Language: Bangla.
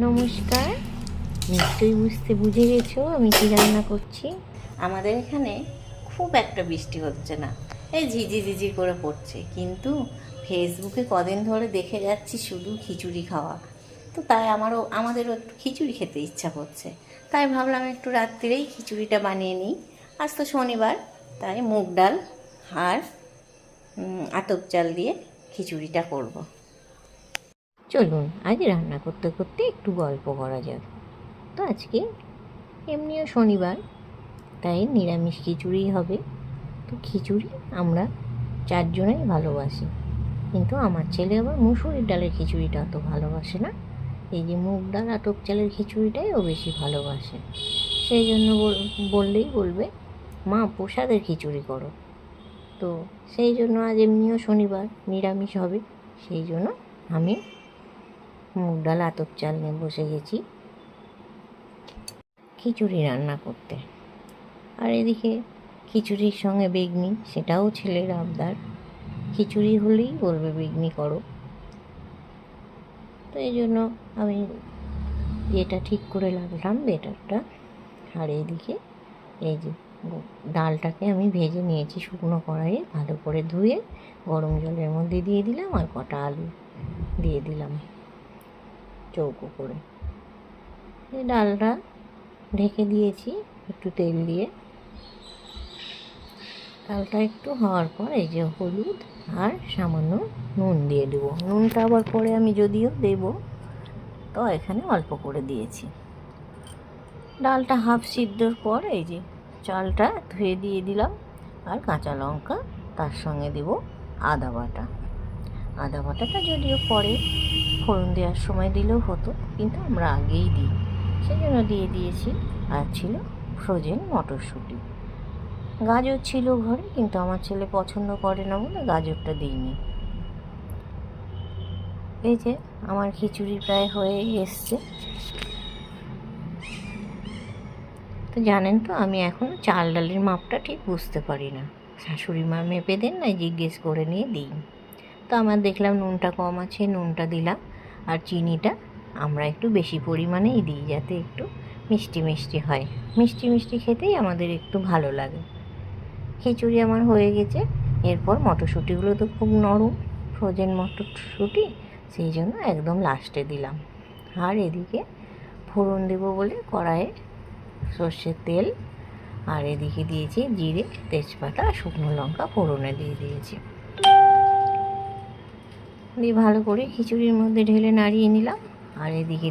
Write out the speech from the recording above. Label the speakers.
Speaker 1: নমস্কার। নিশ্চয়ই বুঝে গেছো আমি কি রান্না করছি। আমাদের এখানে খুব একটা বৃষ্টি হচ্ছে না, এই ঝিঝি করে পড়ছে, কিন্তু ফেসবুকে কদিন ধরে দেখে যাচ্ছি শুধু খিচুড়ি খাওয়া। তো তাই আমাদেরও একটু খিচুড়ি খেতে ইচ্ছা করছে, তাই ভাবলাম একটু রাত্রিরেই খিচুড়িটা বানিয়ে নিই। আজ তো শনিবার, তাই মুগ ডাল আর আতপ চাল দিয়ে খিচুড়িটা করব। চলুন আজ রান্না করতে করতে একটু গল্প করা যাক। তো আজকে এমনিও শনিবার, তাই নিরামিষ খিচুড়িই হবে। তো খিচুড়ি আমরা চারজনেই ভালোবাসি, কিন্তু আমার ছেলে আবার মুসুরির ডালের খিচুড়িটা অত ভালোবাসে না। এই যে মুগ ডাল আতপ চালের খিচুড়িটাই ও বেশি ভালোবাসে। সেই জন্য বললেই বলবে, মা প্রসাদের খিচুড়ি করো। তো সেই জন্য আজ এমনিও শনিবার, নিরামিষ হবে, সেই জন্য আমি মুগ ডাল আতপ চাল নিয়ে বসে গেছি খিচুড়ি রান্না করতে। আর এদিকে খিচুড়ির সঙ্গে বেগনি, সেটাও ছেলের আবদার, খিচুড়ি হলেই বলবে বেগনি করো। তো এই জন্য আমি এটা ঠিক করে লাগলাম বেটারটা। আর এইদিকে এই যে ডালটাকে আমি ভেজে নিয়েছি শুকনো কড়াইয়ে, ভালো করে ধুয়ে গরম জলের মধ্যে দিয়ে দিলাম, আর কটা আলু দিয়ে দিলাম চৌকো করে। এই ডালটা ঢেকে দিয়েছি একটু তেল দিয়ে। ডালটা একটু হওয়ার পর এই যে হলুদ আর সামান্য নুন দিয়ে দেবো। নুনটা আবার পরে আমি যদিও দেবো, তো এখানে অল্প করে দিয়েছি। ডালটা হাফ সিদ্ধর পর এই যে চালটা ধুয়ে দিয়ে দিলাম, আর কাঁচা লঙ্কা, তার সঙ্গে দেব আদা বাটা। আদা বাটাটা যদিও পরে ফোড়ন দেওয়ার সময় দিলেও হতো, কিন্তু আমরা আগেই দিই, সেই জন্য দিয়ে দিয়েছি। আর ছিল ফ্রোজেন মটরশুঁটি, গাজর ছিল ঘরে, কিন্তু আমার ছেলে পছন্দ করে না বলে গাজরটা দিইনি। এই যে আমার খিচুড়ি প্রায় হয়ে এসছে। তো জানেন তো, আমি এখনও চাল ডালের মাপটা ঠিক বুঝতে পারি না। শাশুড়ি মা মেপে দেন না, জিজ্ঞেস করে নিয়ে দিই। তো আমার দেখলাম নুনটা কম আছে, নুনটা দিলাম। আর চিনিটা আমরা একটু বেশি পরিমাণেই দিই, যাতে একটু মিষ্টি মিষ্টি হয়। মিষ্টি মিষ্টি খেতেই আমাদের একটু ভালো লাগে। খিচুড়ি আমার হয়ে গেছে। এরপর মটরশুঁটিগুলো তো খুব নরম, ফ্রোজেন মটরশুঁটি, সেই জন্য একদম লাস্টে দিলাম। আর এদিকে ফোড়ন দেবো বলে কড়াইয়ে সর্ষের তেল, আর এদিকে দিয়েছি জিরে, তেজপাতা, শুকনো লঙ্কা ফোড়নে দিয়ে দিয়েছি। দিয়ে ভালো করে খিচুড়ির মধ্যে ঢেলে নাড়িয়ে নিলাম। আর এদিকে